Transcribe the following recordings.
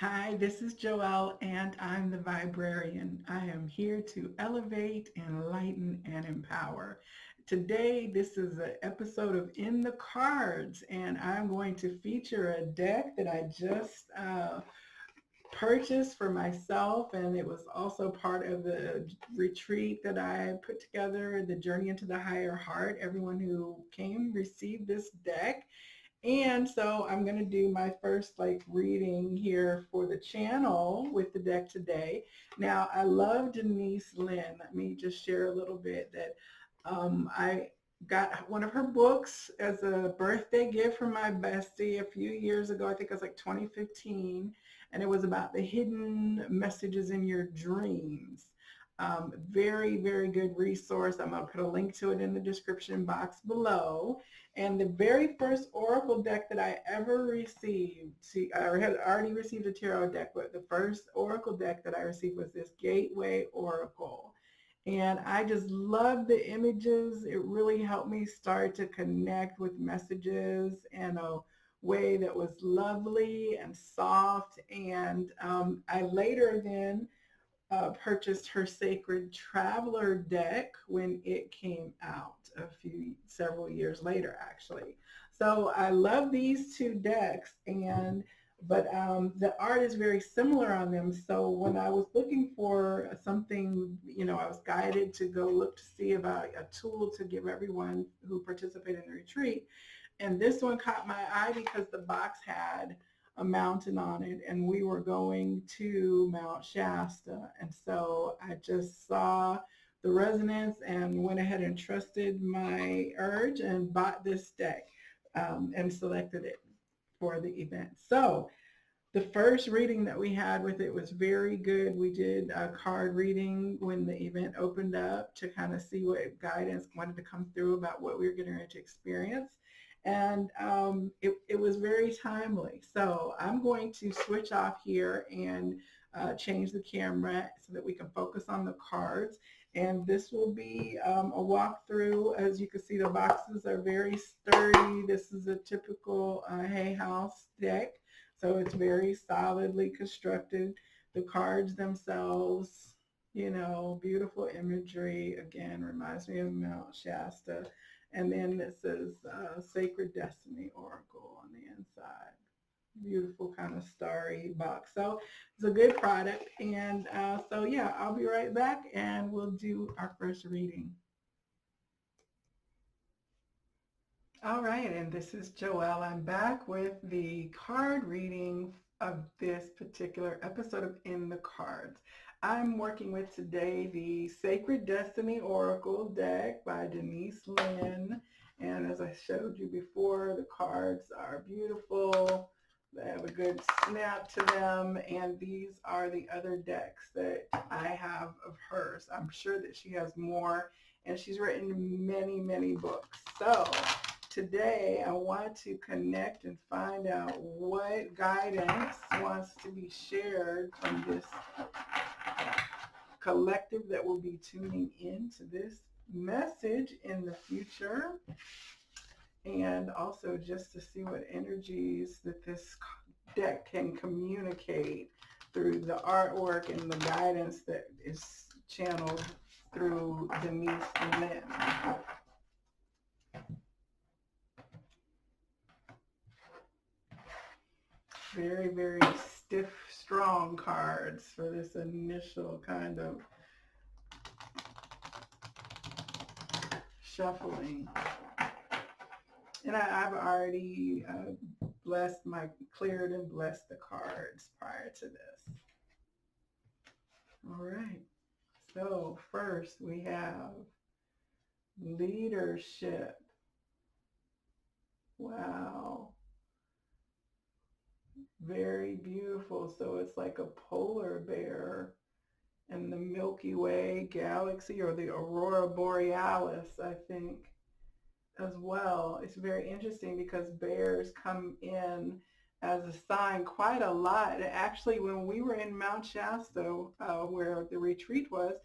Hi, this is Joelle, and I'm the Viberarian. I am here to elevate, enlighten, and empower. Today, this is an episode of In the Cards, and I'm going to feature a deck that I just purchased for myself, and it was also part of the retreat that I put together, the Journey into the Higher Heart. Everyone who came received this deck. And so I'm going to do my first reading here for the channel with the deck today. Now, I love Denise Linn. Let me just share a little bit that I got one of her books as a birthday gift from my bestie a few years ago. I think it was like 2015. And it was about the hidden messages in your dreams. Very, very good resource. I'm going to put a link to it in the description box below. And the very first Oracle deck that I ever received, see, I had already received a tarot deck, but the first Oracle deck that I received was this Gateway Oracle. And I just love the images. It really helped me start to connect with messages in a way that was lovely and soft. And I later then purchased her Sacred Traveler deck when it came out several years later, actually. So I love these two decks, but the art is very similar on them. So when I was looking for something, I was guided to go look to see about a tool to give everyone who participated in the retreat. And this one caught my eye because the box had a mountain on it, and we were going to Mount Shasta. And so I just saw the resonance and went ahead and trusted my urge and bought this deck, and selected it for the event. So the first reading that we had with it was very good. We did a card reading when the event opened up to kind of see what guidance wanted to come through about what we were getting ready to experience. And it was very timely. So I'm going to switch off here and change the camera so that we can focus on the cards. And this will be a walkthrough. As you can see, the boxes are very sturdy. This is a typical Hay House deck. So it's very solidly constructed. The cards themselves, beautiful imagery. Again, reminds me of Mount Shasta. And then it says Sacred Destiny Oracle on the inside. Beautiful kind of starry box. So it's a good product. And so, yeah, I'll be right back and we'll do our first reading. All right, and this is Joelle. I'm back with the card reading of this particular episode of In the Cards. I'm working with today the Sacred Destiny Oracle deck by Denise Linn. And as I showed you before, the cards are beautiful. They have a good snap to them. And these are the other decks that I have of hers. I'm sure that she has more, and she's written many, many books. So today I want to connect and find out what guidance wants to be shared from this collective that will be tuning in to this message in the future, and also just to see what energies that this deck can communicate through the artwork and the guidance that is channeled through Denise Linn. Very, very stiff, strong cards for this initial kind of shuffling. And I've already cleared and blessed the cards prior to this. All right. So first we have leadership. Wow. Very beautiful. So it's like a polar bear in the Milky Way galaxy, or the Aurora Borealis, I think, as well. It's very interesting because bears come in as a sign quite a lot. Actually, when we were in Mount Shasta, where the retreat was,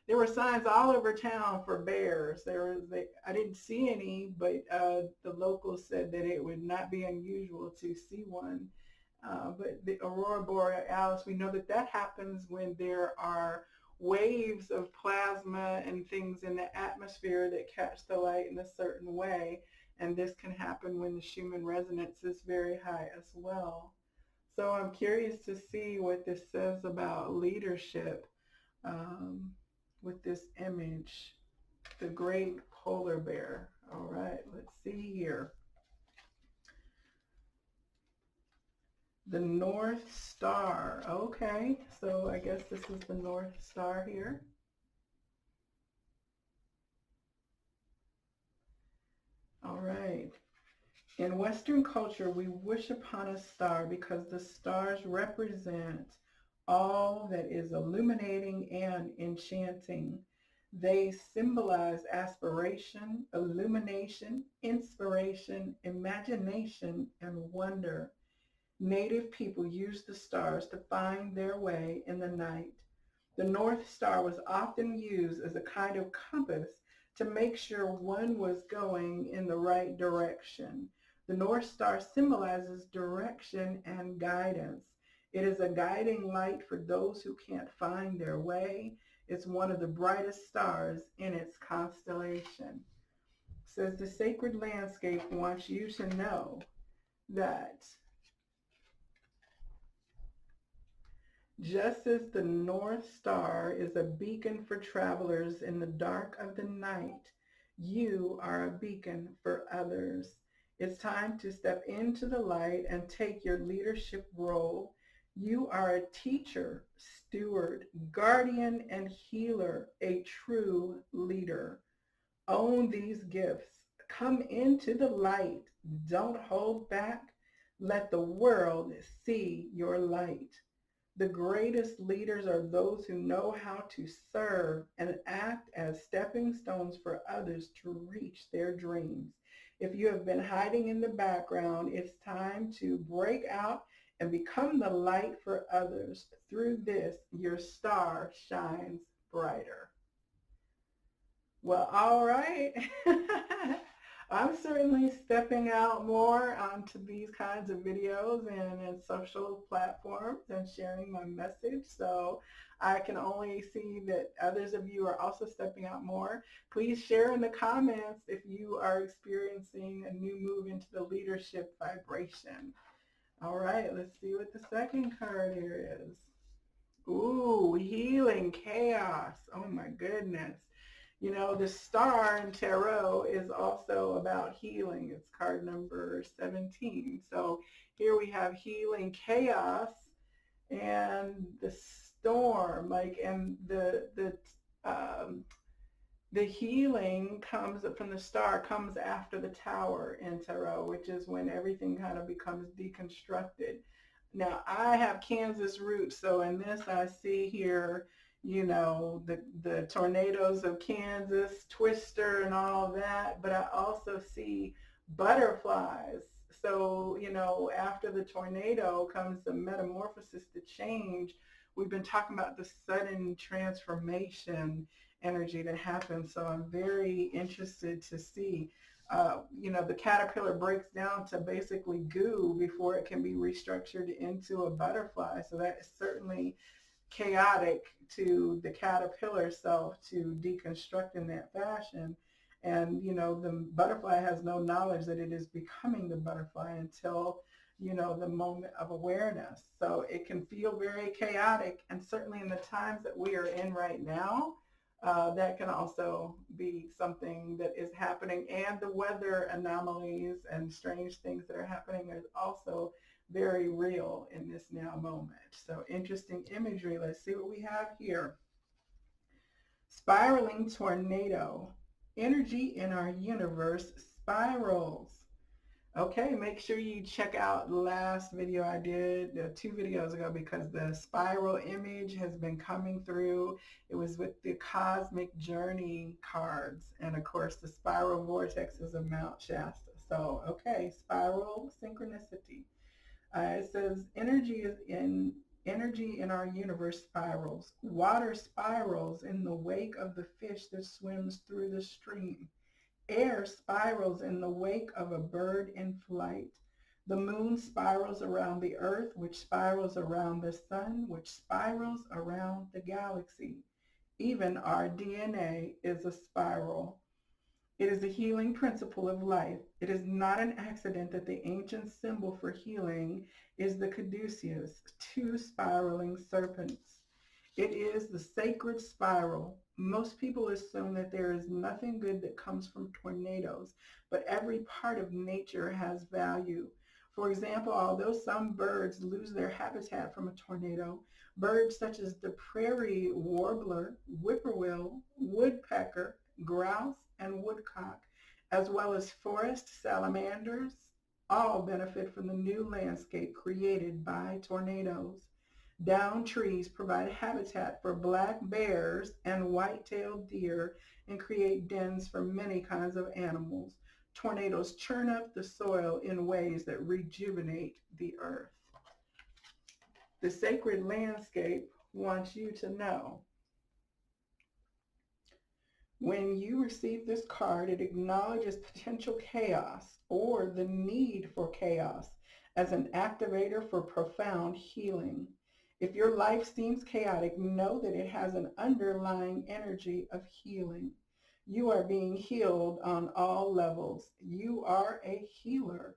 there were signs all over town for bears. I didn't see any, but the locals said that it would not be unusual to see one But the aurora borealis, we know that that happens when there are waves of plasma and things in the atmosphere that catch the light in a certain way. And this can happen when the Schumann resonance is very high as well. So I'm curious to see what this says about leadership um, with this image, the great polar bear. All right, let's see here. The North Star. Okay, so I guess this is the North Star here. All right. In Western culture, we wish upon a star because the stars represent all that is illuminating and enchanting. They symbolize aspiration, illumination, inspiration, imagination, and wonder. Native people used the stars to find their way in the night. The North Star was often used as a kind of compass to make sure one was going in the right direction. The North Star symbolizes direction and guidance. It is a guiding light for those who can't find their way. It's one of the brightest stars in its constellation. It says the sacred landscape wants you to know that just as the North Star is a beacon for travelers in the dark of the night, you are a beacon for others. It's time to step into the light and take your leadership role. You are a teacher, steward, guardian, and healer, a true leader. Own these gifts. Come into the light. Don't hold back. Let the world see your light. The greatest leaders are those who know how to serve and act as stepping stones for others to reach their dreams. If you have been hiding in the background, it's time to break out and become the light for others. Through this, your star shines brighter. Well, all right. I'm certainly stepping out more onto these kinds of videos and in social platforms and sharing my message. So I can only see that others of you are also stepping out more. Please share in the comments if you are experiencing a new move into the leadership vibration. All right, let's see what the second card here is. Ooh, healing chaos. Oh my goodness. You know, the star in tarot is also about healing. It's card number 17. So here we have healing chaos and the storm, like, and the healing comes from the star, comes after the tower in tarot, which is when everything kind of becomes deconstructed. Now, I have Kansas roots, so in this I see here, you know, the tornadoes of Kansas, Twister and all of that, but I also see butterflies. So, you know, after the tornado comes the metamorphosis, the change. We've been talking about the sudden transformation energy that happens. So I'm very interested to see, you know, the caterpillar breaks down to basically goo before it can be restructured into a butterfly. So that is certainly chaotic to the caterpillar self to deconstruct in that fashion. And, you know, the butterfly has no knowledge that it is becoming the butterfly until, you know, the moment of awareness. So it can feel very chaotic. And certainly in the times that we are in right now, that can also be something that is happening. And the weather anomalies and strange things that are happening is also very real in this now moment. So interesting imagery. Let's see what we have here. Spiraling tornado. Energy in our universe spirals. Okay, make sure you check out the last video I did 2 videos ago because the spiral image has been coming through. It was with the Cosmic Journey cards, and of course the spiral vortexes of Mount Shasta. So, okay, spiral synchronicity. It says energy in our universe spirals. Water spirals in the wake of the fish that swims through the stream. Air spirals in the wake of a bird in flight. The moon spirals around the earth, which spirals around the sun, which spirals around the galaxy. Even our DNA is a spiral. It is a healing principle of life. It is not an accident that the ancient symbol for healing is the caduceus, two spiraling serpents. It is the sacred spiral. Most people assume that there is nothing good that comes from tornadoes, but every part of nature has value. For example, although some birds lose their habitat from a tornado, birds such as the prairie warbler, whippoorwill, woodpecker, grouse, and woodcock, as well as forest salamanders, all benefit from the new landscape created by tornadoes. Downed trees provide habitat for black bears and white-tailed deer and create dens for many kinds of animals. Tornadoes churn up the soil in ways that rejuvenate the earth. The sacred landscape wants you to know. When you receive this card, it acknowledges potential chaos or the need for chaos as an activator for profound healing. If your life seems chaotic, know that it has an underlying energy of healing. You are being healed on all levels. You are a healer.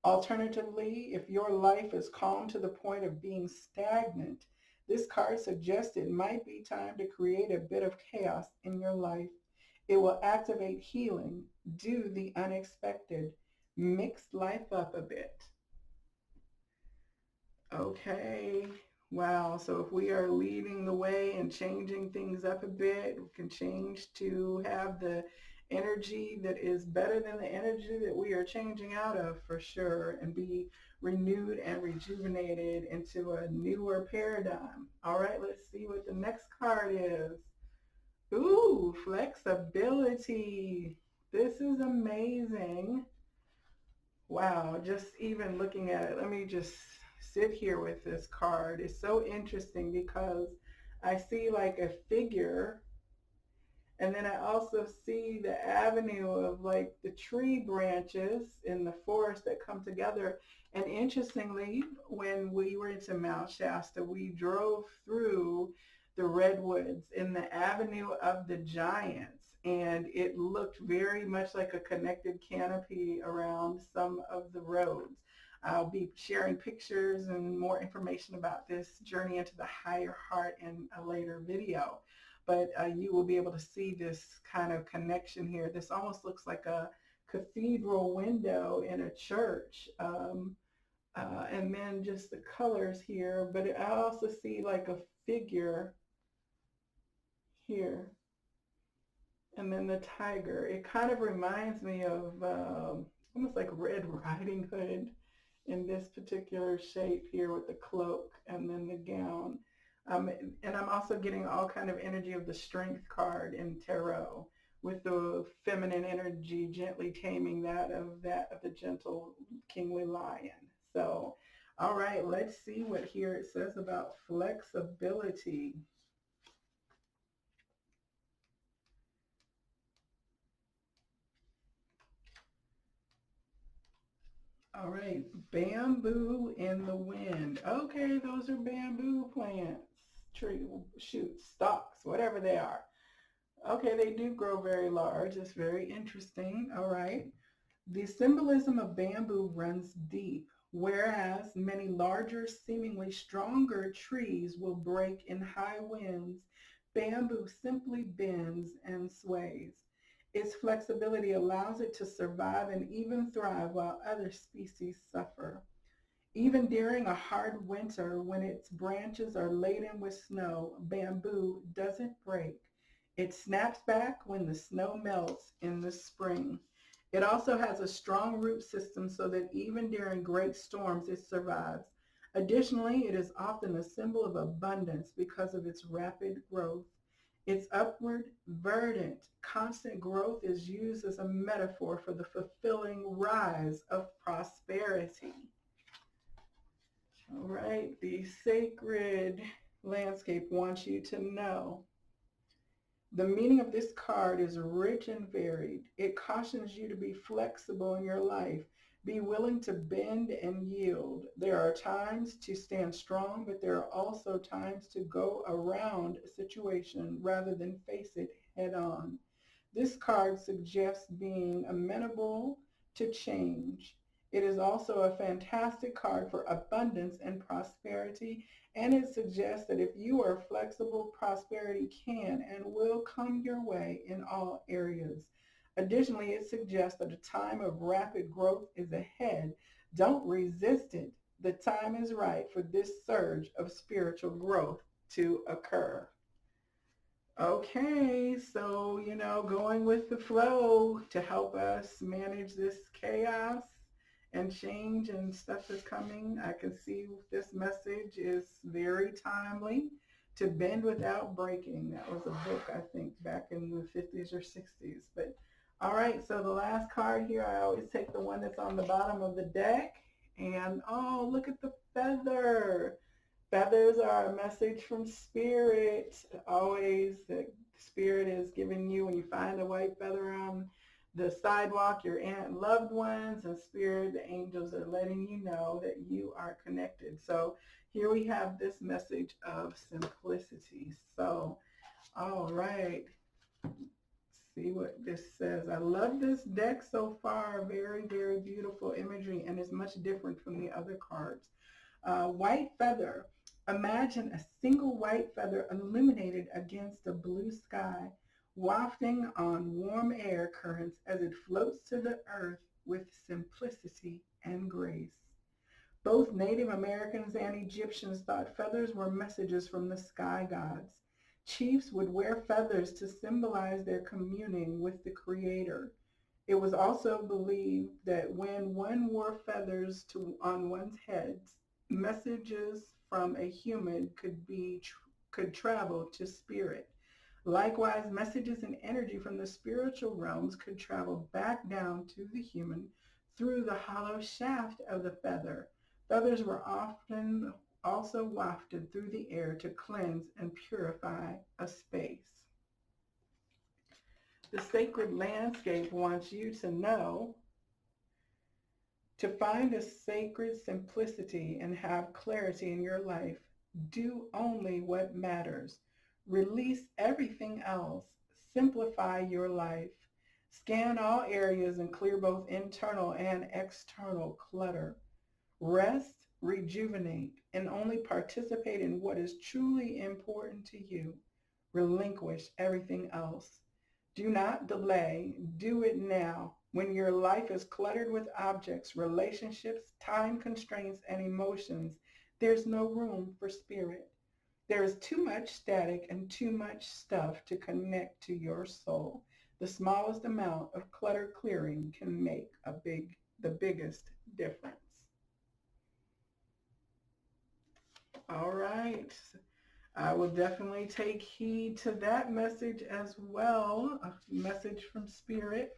Alternatively, if your life is calm to the point of being stagnant, this card suggests it might be time to create a bit of chaos in your life. It will activate healing, do the unexpected, mix life up a bit. Okay, wow, so if we are leading the way and changing things up a bit, we can change to have the energy that is better than the energy that we are changing out of for sure, and be renewed and rejuvenated into a newer paradigm. All right, let's see what the next card is. Ooh, flexibility. This is amazing. Wow, just even looking at it, let me just sit here with this card. It's so interesting because I see like a figure, and then I also see the avenue of like the tree branches in the forest that come together. And interestingly, when we were into Mount Shasta, we drove through the redwoods in the Avenue of the Giants, and it looked very much like a connected canopy around some of the roads. I'll be sharing pictures and more information about this journey into the higher heart in a later video. But you will be able to see this kind of connection here. This almost looks like a cathedral window in a church. And then just the colors here, but I also see like a figure here, and then the tiger. It kind of reminds me of almost like Red Riding Hood in this particular shape here with the cloak and then the gown. And I'm also getting all kind of energy of the strength card in tarot, with the feminine energy gently taming that of the gentle kingly lion. So, all right, let's see what here it says about flexibility. All right, bamboo in the wind. Okay, those are bamboo plants, tree shoots, stalks, whatever they are. Okay, they do grow very large. It's very interesting. All right. The symbolism of bamboo runs deep, whereas many larger, seemingly stronger trees will break in high winds. Bamboo simply bends and sways. Its flexibility allows it to survive and even thrive while other species suffer. Even during a hard winter, when its branches are laden with snow, bamboo doesn't break. It snaps back when the snow melts in the spring. It also has a strong root system so that even during great storms, it survives. Additionally, it is often a symbol of abundance because of its rapid growth. Its upward, verdant, constant growth is used as a metaphor for the fulfilling rise of prosperity. All right, the sacred landscape wants you to know. The meaning of this card is rich and varied. It cautions you to be flexible in your life. Be willing to bend and yield. There are times to stand strong, but there are also times to go around a situation rather than face it head on. This card suggests being amenable to change. It is also a fantastic card for abundance and prosperity, and it suggests that if you are flexible, prosperity can and will come your way in all areas. Additionally, it suggests that a time of rapid growth is ahead. Don't resist it. The time is right for this surge of spiritual growth to occur. Okay, so, going with the flow to help us manage this chaos and change and stuff that's coming. I can see this message is very timely. To Bend Without Breaking. That was a book, I think, back in the 50s or 60s. But all right, so the last card here, I always take the one that's on the bottom of the deck. And oh, look at the feather. Feathers are a message from spirit. Always, the spirit is giving you, when you find a white feather on the sidewalk, your aunt and loved ones, and spirit, the angels are letting you know that you are connected. So here we have this message of simplicity. So, all right. See what this says. I love this deck so far. Very, very beautiful imagery, and it's much different from the other cards. White feather. Imagine a single white feather illuminated against a blue sky, wafting on warm air currents as it floats to the earth with simplicity and grace. Both Native Americans and Egyptians thought feathers were messages from the sky gods. Chiefs would wear feathers to symbolize their communing with the Creator. It was also believed that when one wore feathers on one's heads, messages from a human could travel to spirit. Likewise, messages and energy from the spiritual realms could travel back down to the human through the hollow shaft of the feather. Feathers were often also wafted through the air to cleanse and purify a space. The sacred landscape wants you to know to find a sacred simplicity and have clarity in your life. Do only what matters. Release everything else. Simplify your life. Scan all areas and clear both internal and external clutter. Rest, rejuvenate, and only participate in what is truly important to you. Relinquish everything else. Do not delay. Do it now. When your life is cluttered with objects, relationships, time constraints, and emotions, there's no room for spirit. There is too much static and too much stuff to connect to your soul. The smallest amount of clutter clearing can make the biggest difference. All right. I will definitely take heed to that message as well, a message from Spirit,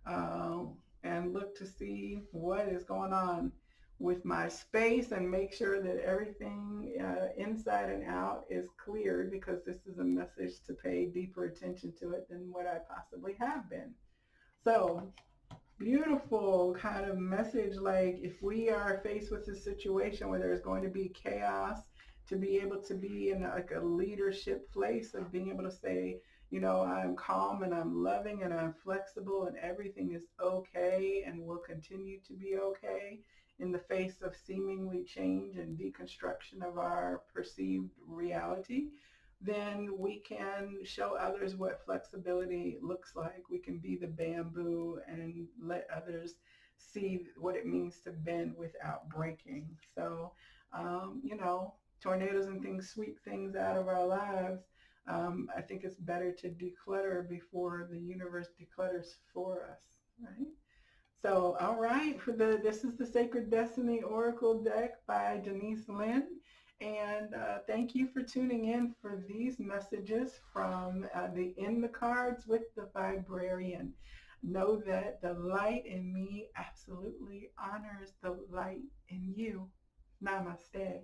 uh, and look to see what is going on with my space and make sure that everything inside and out is cleared, because this is a message to pay deeper attention to it than what I possibly have been. So beautiful kind of message, like if we are faced with a situation where there's going to be chaos, to be able to be in like a leadership place of being able to say, I'm calm and I'm loving and I'm flexible and everything is okay and will continue to be okay in the face of seemingly change and deconstruction of our perceived reality, then we can show others what flexibility looks like. We can be the bamboo and let others see what it means to bend without breaking. So, tornadoes and things sweep things out of our lives. I think it's better to declutter before the universe declutters for us, right? So, all right, this is the Sacred Destiny Oracle deck by Denise Linn. And thank you for tuning in for these messages from the In the Cards with the Viberarian. Know that the light in me absolutely honors the light in you. Namaste.